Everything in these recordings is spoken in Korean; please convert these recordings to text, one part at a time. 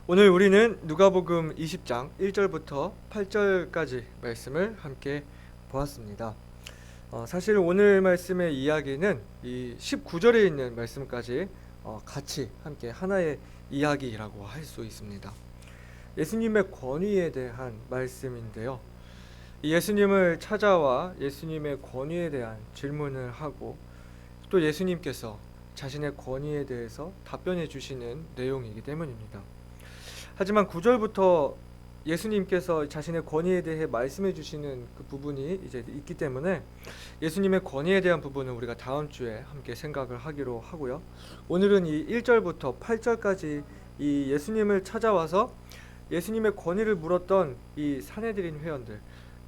오늘 우리는 누가복음 20장 1절부터 8절까지 말씀을 함께 보았습니다. 사실 오늘 말씀의 이야기는 이 19절에 있는 말씀까지 같이 함께 하나의 이야기라고 할 수 있습니다. 예수님의 권위에 대한 말씀인데요. 예수님을 찾아와 예수님의 권위에 대한 질문을 하고 또 예수님께서 자신의 권위에 대해서 답변해 주시는 내용이기 때문입니다. 하지만 9절부터 예수님께서 자신의 권위에 대해 말씀해 주시는 그 부분이 이제 있기 때문에 예수님의 권위에 대한 부분은 우리가 다음 주에 함께 생각을 하기로 하고요. 오늘은 이 1절부터 8절까지 이 예수님을 찾아와서 예수님의 권위를 물었던 이 산헤드린 회원들,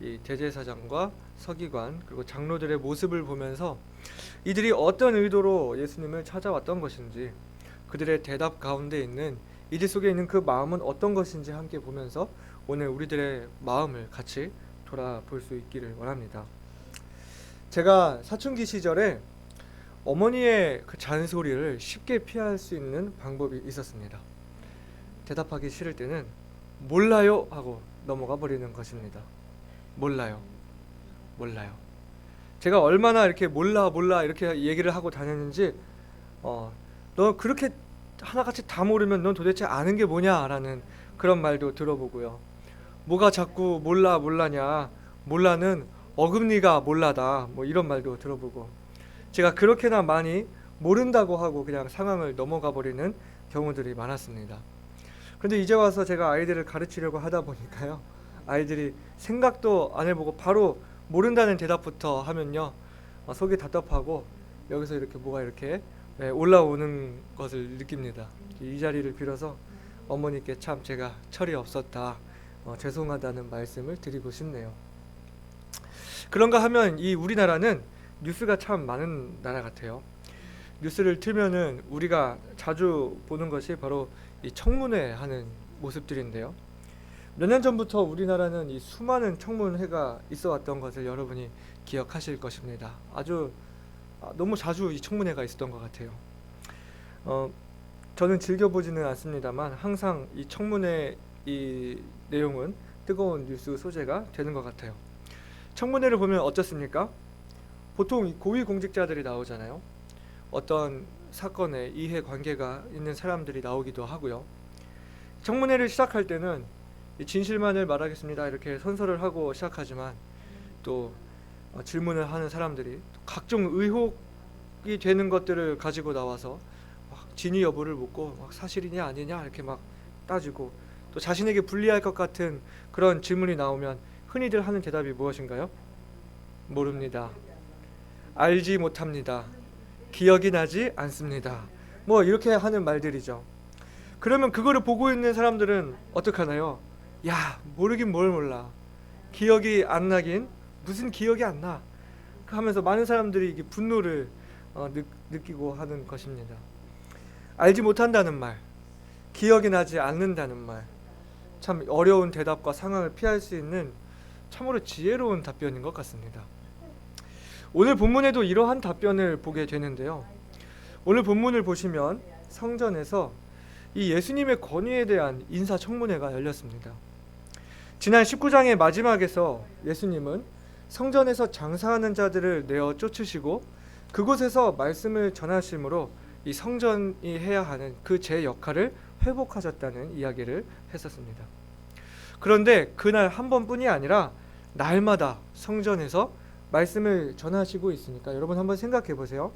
이 대제사장과 서기관 그리고 장로들의 모습을 보면서 이들이 어떤 의도로 예수님을 찾아왔던 것인지, 그들의 대답 가운데 있는 이들 속에 있는 그 마음은 어떤 것인지 함께 보면서 오늘 우리들의 마음을 같이 돌아볼 수 있기를 원합니다. 제가 사춘기 시절에 어머니의 그 잔소리를 쉽게 피할 수 있는 방법이 있었습니다. 대답하기 싫을 때는 몰라요 하고 넘어가 버리는 것입니다. 몰라요. 제가 얼마나 이렇게 몰라 이렇게 얘기를 하고 다녔는지 너 그렇게 하나같이 다 모르면 넌 도대체 아는 게 뭐냐라는 그런 말도 들어보고요. 뭐가 자꾸 몰라냐, 몰라는 어금니가 몰라다, 뭐 이런 말도 들어보고, 제가 그렇게나 많이 모른다고 하고 그냥 상황을 넘어가 버리는 경우들이 많았습니다. 그런데 이제 와서 제가 아이들을 가르치려고 하다 보니까요, 아이들이 생각도 안 해보고 바로 모른다는 대답부터 하면요, 속이 답답하고 여기서 이렇게 뭐가 이렇게 올라오는 것을 느낍니다. 이 자리를 빌어서 어머니께 참 제가 철이 없었다, 죄송하다는 말씀을 드리고 싶네요. 그런가 하면 이 우리나라는 뉴스가 참 많은 나라 같아요. 뉴스를 틀면은 우리가 자주 보는 것이 바로 이 청문회 하는 모습들인데요. 몇 년 전부터 우리나라는 이 수많은 청문회가 있어 왔던 것을 여러분이 기억하실 것입니다. 너무 자주 이 청문회가 있었던 것 같아요. 저는 즐겨보지는 않습니다만 항상 이 청문회 이 내용은 뜨거운 뉴스 소재가 되는 것 같아요. 청문회를 보면 어떻습니까? 보통 이 고위공직자들이 나오잖아요. 어떤 사건에 이해관계가 있는 사람들이 나오기도 하고요. 청문회를 시작할 때는 진실만을 말하겠습니다 이렇게 선서를 하고 시작하지만 또 질문을 하는 사람들이 각종 의혹이 되는 것들을 가지고 나와서 막 진위 여부를 묻고 막 사실이냐 아니냐 이렇게 막 따지고, 또 자신에게 불리할 것 같은 그런 질문이 나오면 흔히들 하는 대답이 무엇인가요? 모릅니다. 알지 못합니다. 기억이 나지 않습니다. 뭐 이렇게 하는 말들이죠. 그러면 그거를 보고 있는 사람들은 어떡하나요? 야, 모르긴 뭘 몰라. 기억이 안 나긴 무슨 기억이 안 나 하면서 많은 사람들이 이게 분노를 느끼고 하는 것입니다. 알지 못한다는 말, 기억이 나지 않는다는 말, 참 어려운 대답과 상황을 피할 수 있는 참으로 지혜로운 답변인 것 같습니다. 오늘 본문에도 이러한 답변을 보게 되는데요. 오늘 본문을 보시면 성전에서 이 예수님의 권위에 대한 인사청문회가 열렸습니다. 지난 19장의 마지막에서 예수님은 성전에서 장사하는 자들을 내어 쫓으시고 그곳에서 말씀을 전하심으로 이 성전이 해야 하는 그 제 역할을 회복하셨다는 이야기를 했었습니다. 그런데 그날 한 번뿐이 아니라 날마다 성전에서 말씀을 전하시고 있으니까 여러분 한번 생각해 보세요.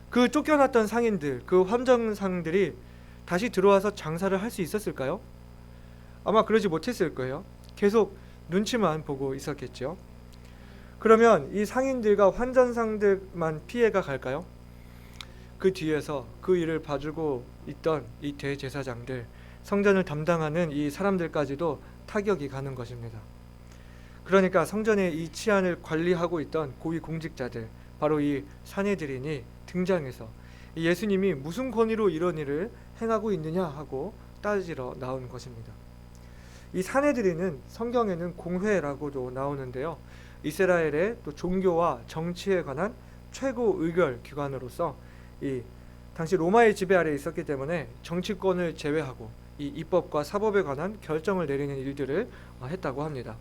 그 쫓겨났던 상인들, 그 함정상들이 다시 들어와서 장사를 할 수 있었을까요? 아마 그러지 못했을 거예요. 계속 눈치만 보고 있었겠죠. 그러면 이 상인들과 환전상들만 피해가 갈까요? 그 뒤에서 그 일을 봐주고 있던 이 대제사장들, 성전을 담당하는 이 사람들까지도 타격이 가는 것입니다. 그러니까 성전의 이 치안을 관리하고 있던 고위 공직자들, 바로 이 산헤드린이 등장해서 예수님이 무슨 권위로 이런 일을 행하고 있느냐 하고 따지러 나온 것입니다. 이 산헤드린은 성경에는 공회라고도 나오는데요. 이스라엘의 또 종교와 정치에 관한 최고 의결 기관으로서 이 당시 로마의 지배 아래에 있었기 때문에 정치권을 제외하고 이 입법과 사법에 관한 결정을 내리는 일들을 했다고 합니다.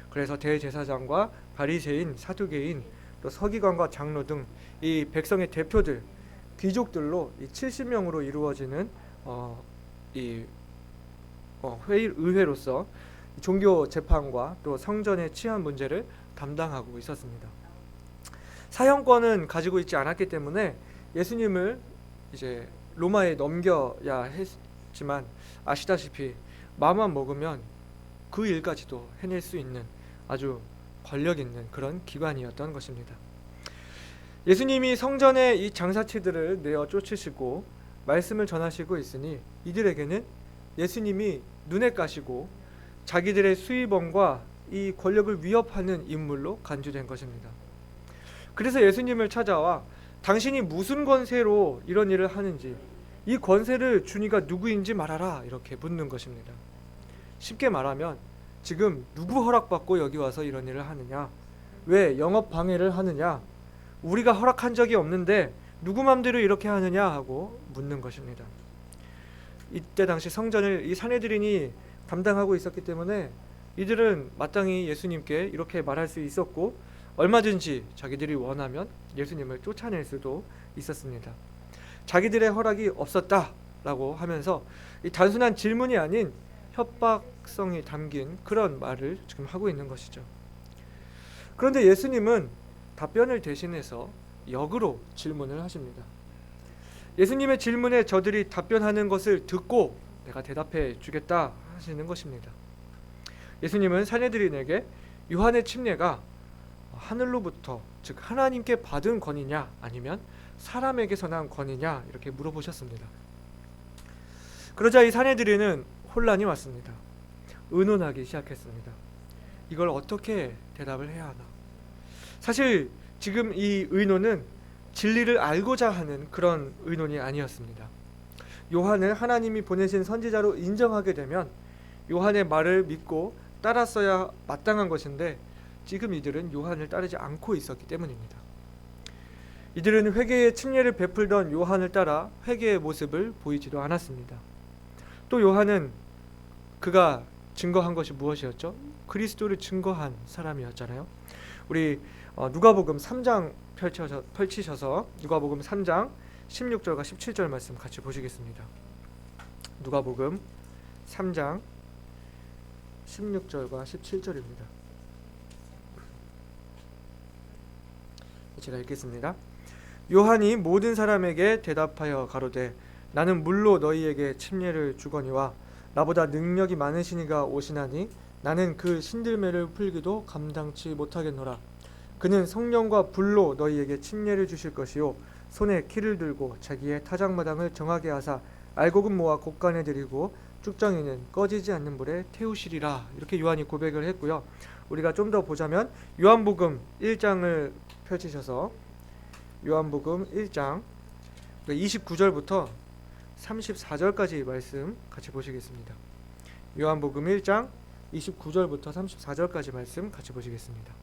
그래서 대제사장과 바리새인, 사두개인, 또 서기관과 장로 등 이 백성의 대표들, 귀족들로 이 70명으로 이루어지는 의회로서 종교 재판과 또 성전의 치안 문제를 담당하고 있었습니다. 사형권은 가지고 있지 않았기 때문에 예수님을 이제 로마에 넘겨야 했지만 아시다시피 마음만 먹으면 그 일까지도 해낼 수 있는 아주 권력 있는 그런 기관이었던 것입니다. 예수님이 성전의 이 장사치들을 내어 쫓으시고 말씀을 전하시고 있으니 이들에게는 예수님이 눈에 까시고 자기들의 수입원과 이 권력을 위협하는 인물로 간주된 것입니다. 그래서 예수님을 찾아와 당신이 무슨 권세로 이런 일을 하는지, 이 권세를 주니가 누구인지 말하라, 이렇게 묻는 것입니다. 쉽게 말하면 지금 누구 허락받고 여기 와서 이런 일을 하느냐, 왜 영업 방해를 하느냐, 우리가 허락한 적이 없는데 누구 맘대로 이렇게 하느냐 하고 묻는 것입니다. 이때 당시 성전을 이 산헤드린이 담당하고 있었기 때문에 이들은 마땅히 예수님께 이렇게 말할 수 있었고 얼마든지 자기들이 원하면 예수님을 쫓아낼 수도 있었습니다. 자기들의 허락이 없었다라고 하면서 이 단순한 질문이 아닌 협박성이 담긴 그런 말을 지금 하고 있는 것이죠. 그런데 예수님은 답변을 대신해서 역으로 질문을 하십니다. 예수님의 질문에 저들이 답변하는 것을 듣고 내가 대답해 주겠다 하시는 것입니다. 예수님은 산헤드린에게 요한의 침례가 하늘로부터, 즉 하나님께 받은 권위냐 아니면 사람에게서 난 권위냐 이렇게 물어보셨습니다. 그러자 이 산헤드린은 혼란이 왔습니다. 의논하기 시작했습니다. 이걸 어떻게 대답을 해야 하나. 사실 지금 이 의논은 진리를 알고자 하는 그런 의논이 아니었습니다. 요한을 하나님이 보내신 선지자로 인정하게 되면 요한의 말을 믿고 따랐어야 마땅한 것인데 지금 이들은 요한을 따르지 않고 있었기 때문입니다. 이들은 회개의 침례를 베풀던 요한을 따라 회개의 모습을 보이지도 않았습니다. 또 요한은 그가 증거한 것이 무엇이었죠? 그리스도를 증거한 사람이었잖아요. 우리 누가복음 3장 펼치셔서 누가복음 3장 16절과 17절 말씀 같이 보시겠습니다. 누가복음 3장 16절과 17절입니다. 제가 읽겠습니다. 요한이 모든 사람에게 대답하여 가로되 나는 물로 너희에게 침례를 주거니와 나보다 능력이 많으시니가 오시나니 나는 그 신들매를 풀기도 감당치 못하겠노라. 그는 성령과 불로 너희에게 침례를 주실 것이요 손에 키를 들고 자기의 타작마당을 정하게 하사 알곡은 모아 곡간에 들이고 쭉정이는 꺼지지 않는 불에 태우시리라. 이렇게 요한이 고백을 했고요. 우리가 좀 더 보자면 요한복음 1장을 펼치셔서 요한복음 1장 29절부터 34절까지 말씀 같이 보시겠습니다. 요한복음 1장 29절부터 34절까지 말씀 같이 보시겠습니다.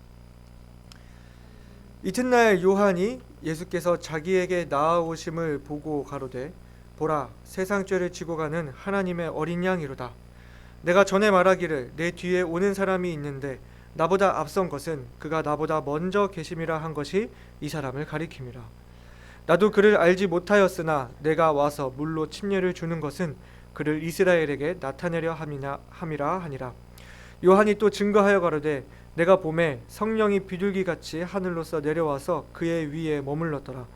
이튿날 요한이 예수께서 자기에게 나아오심을 보고 가로되 보라 세상 죄를 지고 가는 하나님의 어린 양이로다. 내가 전에 말하기를 내 뒤에 오는 사람이 있는데 나보다 앞선 것은 그가 나보다 먼저 계심이라 한 것이 이 사람을 가리킴이라. 나도 그를 알지 못하였으나 내가 와서 물로 침례를 주는 것은 그를 이스라엘에게 나타내려 함이라 하니라. 요한이 또 증거하여 가로되 내가 보매 성령이 비둘기같이 하늘로서 내려와서 그의 위에 머물렀더라.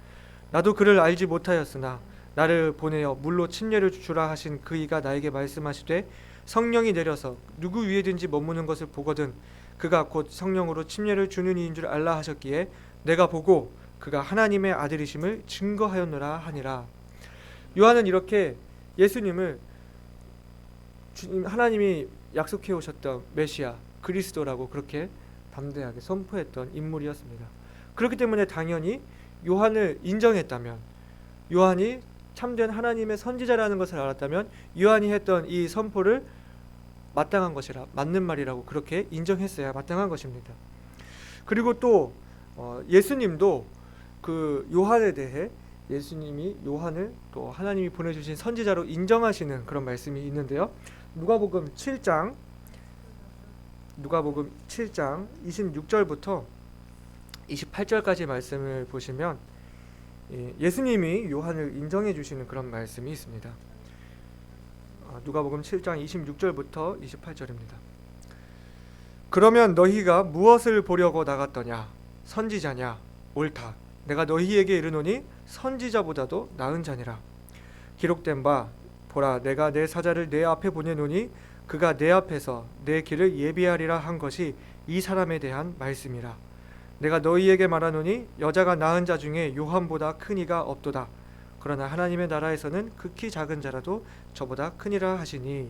나도 그를 알지 못하였으나 나를 보내어 물로 침례를 주라 하신 그이가 나에게 말씀하시되 성령이 내려서 누구 위에든지 머무는 것을 보거든 그가 곧 성령으로 침례를 주는 이인 줄 알라 하셨기에 내가 보고 그가 하나님의 아들이심을 증거하였노라 하니라. 요한은 이렇게 예수님을 하나님이 약속해 오셨던 메시아 그리스도라고 그렇게 담대하게 선포했던 인물이었습니다. 그렇기 때문에 당연히 요한을 인정했다면, 요한이 참된 하나님의 선지자라는 것을 알았다면 요한이 했던 이 선포를 마땅한 것이라, 맞는 말이라고 그렇게 인정했어야 마땅한 것입니다. 그리고 또 예수님도 그 요한에 대해 예수님이 요한을 또 하나님이 보내주신 선지자로 인정하시는 그런 말씀이 있는데요. 누가복음 7장 26절부터 28절까지 말씀을 보시면 예수님이 요한을 인정해 주시는 그런 말씀이 있습니다. 누가복음 7장 26절부터 28절입니다. 그러면 너희가 무엇을 보려고 나갔더냐? 선지자냐? 옳다. 내가 너희에게 이르노니 선지자보다도 나은 자니라. 기록된 바 보라, 내가 내 사자를 내 앞에 보내노니 그가 내 앞에서 내 길을 예비하리라 한 것이 이 사람에 대한 말씀이라. 내가 너희에게 말하노니 여자가 낳은 자 중에 요한보다 큰 이가 없도다. 그러나 하나님의 나라에서는 극히 작은 자라도 저보다 크니라 하시니.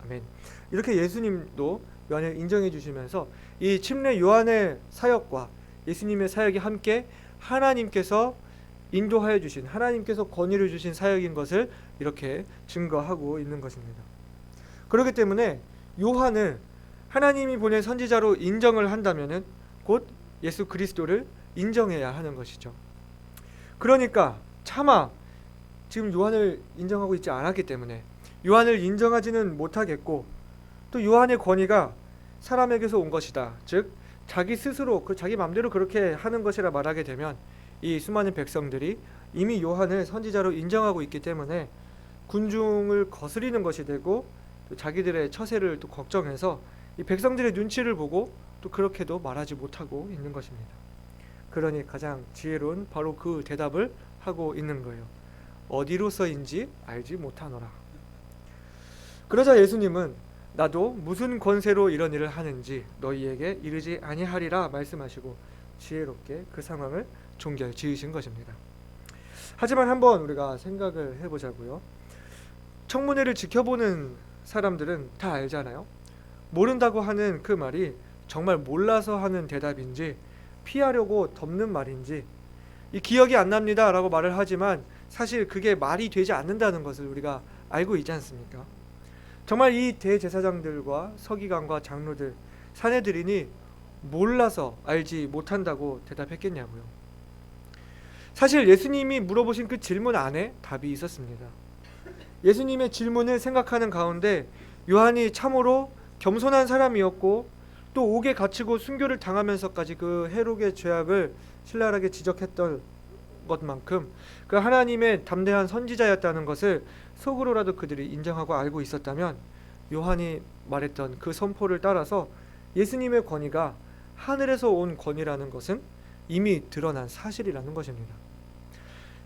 아멘. 이렇게 예수님도 요한을 인정해 주시면서 이 침례 요한의 사역과 예수님의 사역이 함께 하나님께서 인도하여 주신, 하나님께서 권위를 주신 사역인 것을 이렇게 증거하고 있는 것입니다. 그렇기 때문에 요한을 하나님이 보낸 선지자로 인정을 한다면은 곧 예수 그리스도를 인정해야 하는 것이죠. 그러니까 차마 지금 요한을 인정하고 있지 않았기 때문에 요한을 인정하지는 못하겠고, 또 요한의 권위가 사람에게서 온 것이다, 즉 자기 스스로 자기 마음대로 그렇게 하는 것이라 말하게 되면 이 수많은 백성들이 이미 요한을 선지자로 인정하고 있기 때문에 군중을 거스리는 것이 되고, 또 자기들의 처세를 또 걱정해서 이 백성들의 눈치를 보고 또 그렇게도 말하지 못하고 있는 것입니다. 그러니 가장 지혜로운 바로 그 대답을 하고 있는 거예요. 어디로서인지 알지 못하노라. 그러자 예수님은 나도 무슨 권세로 이런 일을 하는지 너희에게 이르지 아니하리라 말씀하시고 지혜롭게 그 상황을 종결 지으신 것입니다. 하지만 한번 우리가 생각을 해보자고요. 청문회를 지켜보는 사람들은 다 알잖아요. 모른다고 하는 그 말이 정말 몰라서 하는 대답인지 피하려고 덮는 말인지, 이 기억이 안 납니다 라고 말을 하지만 사실 그게 말이 되지 않는다는 것을 우리가 알고 있지 않습니까? 정말 이 대제사장들과 서기관과 장로들, 사내들이니 몰라서 알지 못한다고 대답했겠냐고요. 사실 예수님이 물어보신 그 질문 안에 답이 있었습니다. 예수님의 질문을 생각하는 가운데 요한이 참으로 겸손한 사람이었고, 또 옥에 갇히고 순교를 당하면서까지 그 해록의 죄악을 신랄하게 지적했던 것만큼 그 하나님의 담대한 선지자였다는 것을 속으로라도 그들이 인정하고 알고 있었다면, 요한이 말했던 그 선포를 따라서 예수님의 권위가 하늘에서 온 권위라는 것은 이미 드러난 사실이라는 것입니다.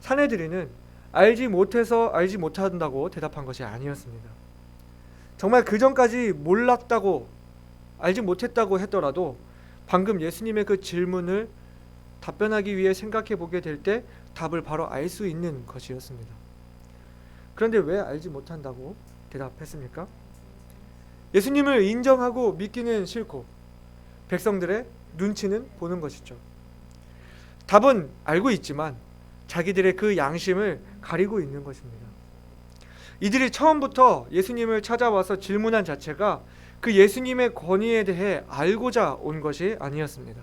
사내들이는 알지 못해서 알지 못한다고 대답한 것이 아니었습니다. 정말 그 전까지 몰랐다고, 알지 못했다고 했더라도 방금 예수님의 그 질문을 답변하기 위해 생각해 보게 될 때 답을 바로 알 수 있는 것이었습니다. 그런데 왜 알지 못한다고 대답했습니까? 예수님을 인정하고 믿기는 싫고 백성들의 눈치는 보는 것이죠. 답은 알고 있지만 자기들의 그 양심을 가리고 있는 것입니다. 이들이 처음부터 예수님을 찾아와서 질문한 자체가 그 예수님의 권위에 대해 알고자 온 것이 아니었습니다.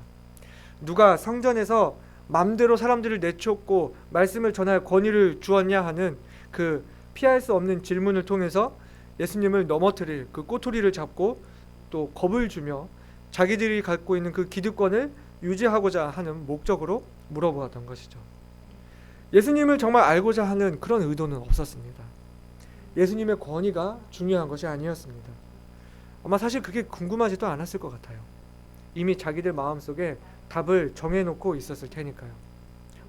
누가 성전에서 맘대로 사람들을 내쫓고 말씀을 전할 권위를 주었냐 하는 그 피할 수 없는 질문을 통해서 예수님을 넘어뜨릴 그 꼬투리를 잡고 또 겁을 주며 자기들이 갖고 있는 그 기득권을 유지하고자 하는 목적으로 물어보았던 것이죠. 예수님을 정말 알고자 하는 그런 의도는 없었습니다. 예수님의 권위가 중요한 것이 아니었습니다. 아마 사실 그게 궁금하지도 않았을 것 같아요. 이미 자기들 마음속에 답을 정해놓고 있었을 테니까요.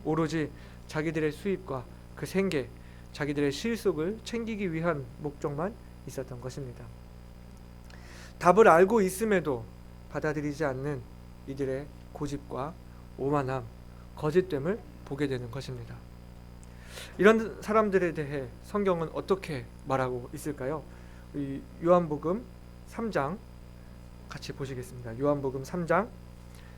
오로지 자기들의 수입과 그 생계, 자기들의 실속을 챙기기 위한 목적만 있었던 것입니다. 답을 알고 있음에도 받아들이지 않는 이들의 고집과 오만함, 거짓됨을 보게 되는 것입니다. 이런 사람들에 대해 성경은 어떻게 말하고 있을까요? 이 요한복음 3장 같이 보시겠습니다. 요한복음 3장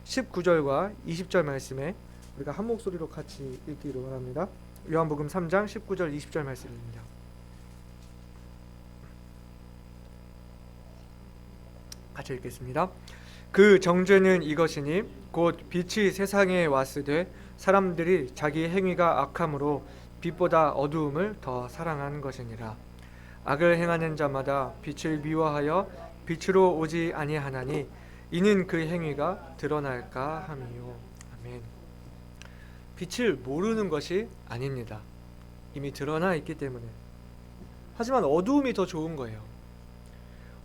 19절과 20절 말씀에 우리가 한 목소리로 같이 읽기로 바랍니다. 요한복음 3장 19절 20절 말씀입니다. 같이 읽겠습니다. 그 정죄는 이것이니 곧 빛이 세상에 왔으되 사람들이 자기 행위가 악함으로 빛보다 어두움을 더 사랑하는 것이니라. 악을 행하는 자마다 빛을 미워하여 빛으로 오지 아니하나니 이는 그 행위가 드러날까 함이요. 아멘. 빛을 모르는 것이 아닙니다. 이미 드러나 있기 때문에. 하지만 어두움이 더 좋은 거예요.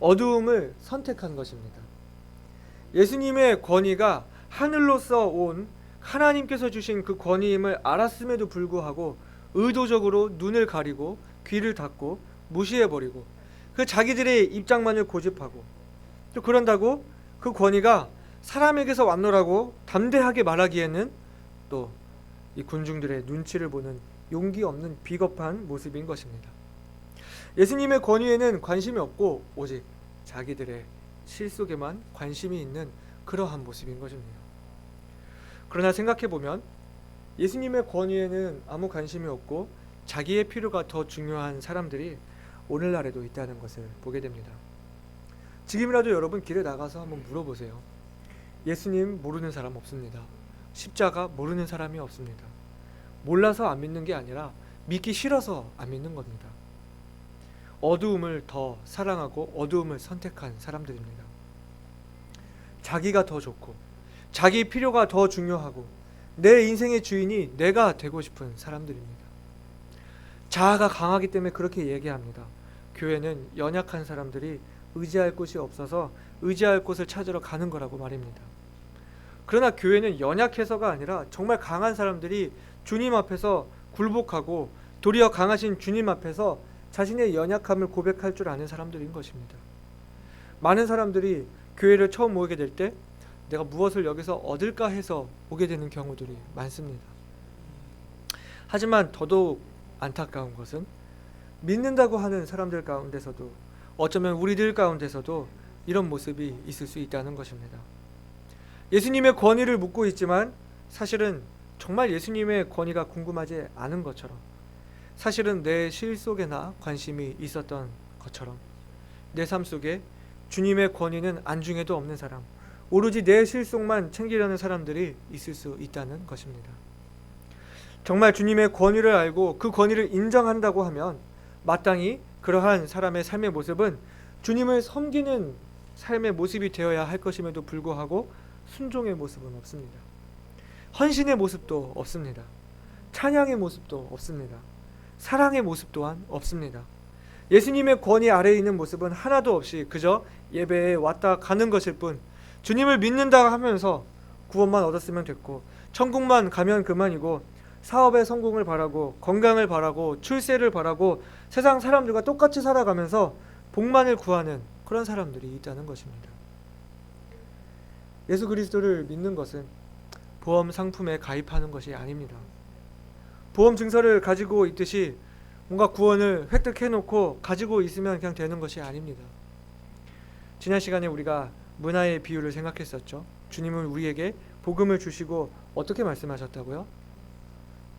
어두움을 선택한 것입니다. 예수님의 권위가 하늘로서 온 하나님께서 주신 그 권위임을 알았음에도 불구하고 의도적으로 눈을 가리고 귀를 닫고 무시해버리고 그 자기들의 입장만을 고집하고 또 그런다고 그 권위가 사람에게서 왔노라고 담대하게 말하기에는 또 이 군중들의 눈치를 보는 용기 없는 비겁한 모습인 것입니다. 예수님의 권위에는 관심이 없고 오직 자기들의 실속에만 관심이 있는 그러한 모습인 것입니다. 그러나 생각해보면 예수님의 권위에는 아무 관심이 없고 자기의 필요가 더 중요한 사람들이 오늘날에도 있다는 것을 보게 됩니다. 지금이라도 여러분 길에 나가서 한번 물어보세요. 예수님 모르는 사람 없습니다. 십자가 모르는 사람이 없습니다. 몰라서 안 믿는 게 아니라 믿기 싫어서 안 믿는 겁니다. 어두움을 더 사랑하고 어두움을 선택한 사람들입니다. 자기가 더 좋고 자기 필요가 더 중요하고 내 인생의 주인이 내가 되고 싶은 사람들입니다. 자아가 강하기 때문에 그렇게 얘기합니다. 교회는 연약한 사람들이 의지할 곳이 없어서 의지할 곳을 찾으러 가는 거라고 말입니다. 그러나 교회는 연약해서가 아니라 정말 강한 사람들이 주님 앞에서 굴복하고 도리어 강하신 주님 앞에서 자신의 연약함을 고백할 줄 아는 사람들인 것입니다. 많은 사람들이 교회를 처음 오게 될 때 내가 무엇을 여기서 얻을까 해서 오게 되는 경우들이 많습니다. 하지만 더더욱 안타까운 것은 믿는다고 하는 사람들 가운데서도 어쩌면 우리들 가운데서도 이런 모습이 있을 수 있다는 것입니다. 예수님의 권위를 묻고 있지만 사실은 정말 예수님의 권위가 궁금하지 않은 것처럼 사실은 내 실속에나 관심이 있었던 것처럼 내 삶 속에 주님의 권위는 안중에도 없는 사람, 오로지 내 실속만 챙기려는 사람들이 있을 수 있다는 것입니다. 정말 주님의 권위를 알고 그 권위를 인정한다고 하면 마땅히 그러한 사람의 삶의 모습은 주님을 섬기는 삶의 모습이 되어야 할 것임에도 불구하고 순종의 모습은 없습니다. 헌신의 모습도 없습니다. 찬양의 모습도 없습니다. 사랑의 모습 또한 없습니다. 예수님의 권위 아래에 있는 모습은 하나도 없이 그저 예배에 왔다 가는 것일 뿐, 주님을 믿는다 하면서 구원만 얻었으면 됐고 천국만 가면 그만이고 사업의 성공을 바라고 건강을 바라고 출세를 바라고 세상 사람들과 똑같이 살아가면서 복만을 구하는 그런 사람들이 있다는 것입니다. 예수 그리스도를 믿는 것은 보험 상품에 가입하는 것이 아닙니다. 보험 증서를 가지고 있듯이 뭔가 구원을 획득해놓고 가지고 있으면 그냥 되는 것이 아닙니다. 지난 시간에 우리가 문화의 비유를 생각했었죠. 주님은 우리에게 복음을 주시고 어떻게 말씀하셨다고요?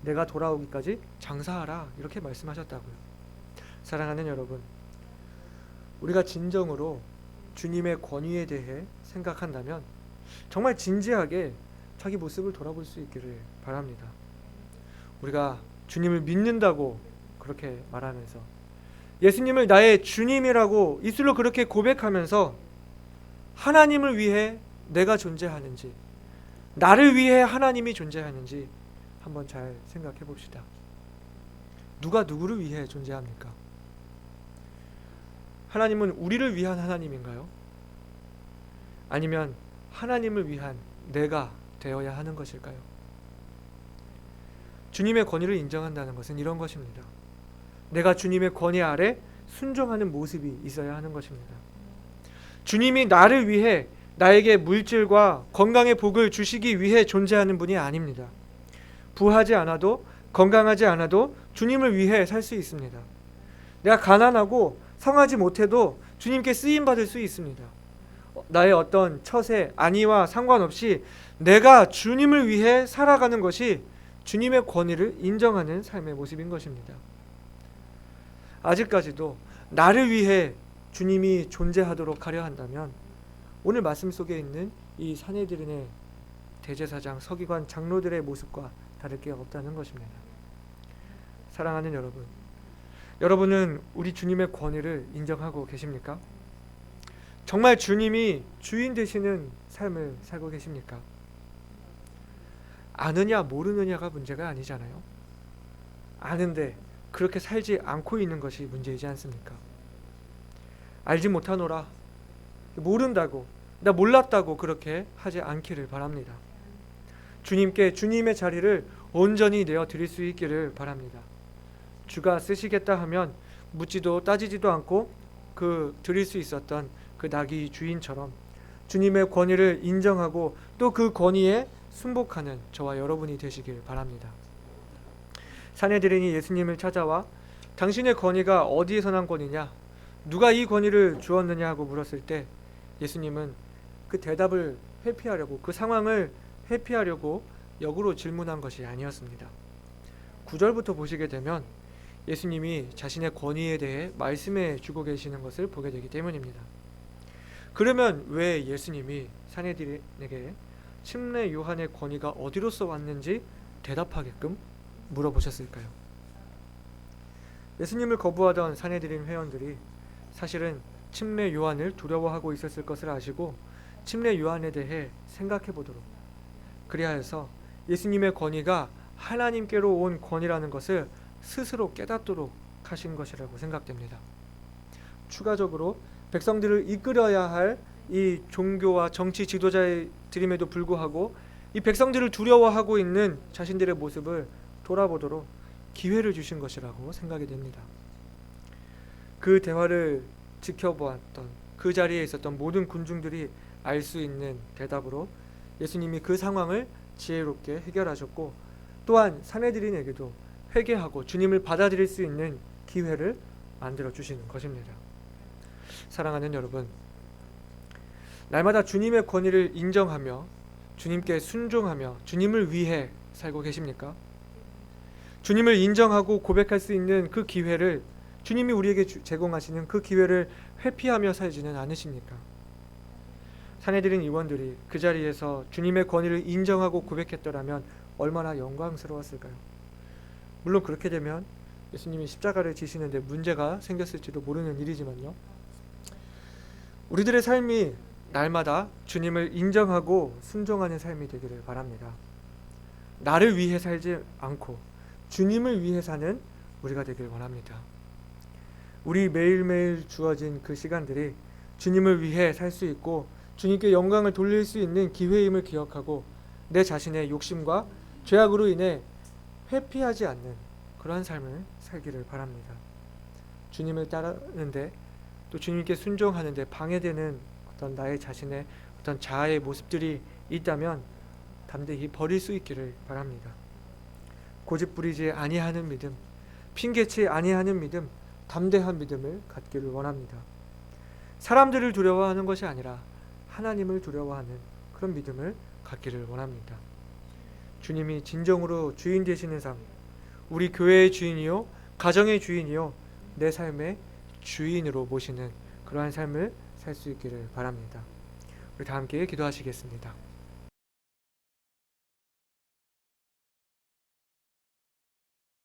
내가 돌아오기까지 장사하라, 이렇게 말씀하셨다고요. 사랑하는 여러분, 우리가 진정으로 주님의 권위에 대해 생각한다면 정말 진지하게 자기 모습을 돌아볼 수 있기를 바랍니다. 우리가 주님을 믿는다고 그렇게 말하면서 예수님을 나의 주님이라고 입술로 그렇게 고백하면서 하나님을 위해 내가 존재하는지, 나를 위해 하나님이 존재하는지 한번 잘 생각해 봅시다. 누가 누구를 위해 존재합니까? 하나님은 우리를 위한 하나님인가요? 아니면 하나님을 위한 내가 되어야 하는 것일까요? 주님의 권위를 인정한다는 것은 이런 것입니다. 내가 주님의 권위 아래 순종하는 모습이 있어야 하는 것입니다. 주님이 나를 위해 나에게 물질과 건강의 복을 주시기 위해 존재하는 분이 아닙니다. 부하지 않아도 건강하지 않아도 주님을 위해 살 수 있습니다. 내가 가난하고 성하지 못해도 주님께 쓰임받을 수 있습니다. 나의 어떤 처세, 안위와 상관없이 내가 주님을 위해 살아가는 것이 주님의 권위를 인정하는 삶의 모습인 것입니다. 아직까지도 나를 위해 주님이 존재하도록 하려 한다면 오늘 말씀 속에 있는 이 산헤드린의 대제사장, 서기관, 장로들의 모습과 다를 게 없다는 것입니다. 사랑하는 여러분, 여러분은 우리 주님의 권위를 인정하고 계십니까? 정말 주님이 주인 되시는 삶을 살고 계십니까? 아느냐 모르느냐가 문제가 아니잖아요. 아는데 그렇게 살지 않고 있는 것이 문제이지 않습니까? 알지 못하노라, 모른다고, 나 몰랐다고 그렇게 하지 않기를 바랍니다. 주님께 주님의 자리를 온전히 내어 드릴 수 있기를 바랍니다. 주가 쓰시겠다 하면 묻지도 따지지도 않고 드릴 수 있었던 그 나귀 주인처럼 주님의 권위를 인정하고 또 그 권위에 순복하는 저와 여러분이 되시길 바랍니다. 사내들인이 예수님을 찾아와 당신의 권위가 어디에서 난 권위냐, 누가 이 권위를 주었느냐 하고 물었을 때 예수님은 그 대답을 회피하려고, 그 상황을 회피하려고 역으로 질문한 것이 아니었습니다. 9절부터 보시게 되면 예수님이 자신의 권위에 대해 말씀해 주고 계시는 것을 보게 되기 때문입니다. 그러면 왜 예수님이 사내들에게 침례 요한의 권위가 어디로서 왔는지 대답하게끔 물어보셨을까요? 예수님을 거부하던 사내들인 회원들이 사실은 침례 요한을 두려워하고 있었을 것을 아시고 침례 요한에 대해 생각해 보도록, 그리하여서 예수님의 권위가 하나님께로 온 권위라는 것을 스스로 깨닫도록 하신 것이라고 생각됩니다. 추가적으로 백성들을 이끌어야 할 이 종교와 정치 지도자들임에도 불구하고 이 백성들을 두려워하고 있는 자신들의 모습을 돌아보도록 기회를 주신 것이라고 생각이 됩니다. 그 대화를 지켜보았던 그 자리에 있었던 모든 군중들이 알 수 있는 대답으로 예수님이 그 상황을 지혜롭게 해결하셨고, 또한 사내들인에게도 회개하고 주님을 받아들일 수 있는 기회를 만들어 주시는 것입니다. 사랑하는 여러분, 날마다 주님의 권위를 인정하며 주님께 순종하며 주님을 위해 살고 계십니까? 주님을 인정하고 고백할 수 있는 그 기회를, 주님이 우리에게 제공하시는 그 기회를 회피하며 살지는 않으십니까? 사내들인 의원들이 그 자리에서 주님의 권위를 인정하고 고백했더라면 얼마나 영광스러웠을까요? 물론 그렇게 되면 예수님이 십자가를 지시는데 문제가 생겼을지도 모르는 일이지만요, 우리들의 삶이 날마다 주님을 인정하고 순종하는 삶이 되기를 바랍니다. 나를 위해 살지 않고 주님을 위해 사는 우리가 되길 원합니다. 우리 매일매일 주어진 그 시간들이 주님을 위해 살 수 있고 주님께 영광을 돌릴 수 있는 기회임을 기억하고 내 자신의 욕심과 죄악으로 인해 회피하지 않는 그러한 삶을 살기를 바랍니다. 주님을 따르는데 또 주님께 순종하는데 방해되는 어떤 나의 자신의 어떤 자아의 모습들이 있다면 담대히 버릴 수 있기를 바랍니다. 고집부리지 아니하는 믿음, 핑계치 아니하는 믿음, 담대한 믿음을 갖기를 원합니다. 사람들을 두려워하는 것이 아니라 하나님을 두려워하는 그런 믿음을 갖기를 원합니다. 주님이 진정으로 주인 되시는 삶, 우리 교회의 주인이요, 가정의 주인이요, 내 삶의 주인으로 모시는 그러한 삶을 살 수 있기를 바랍니다. 우리 다 함께 기도하시겠습니다.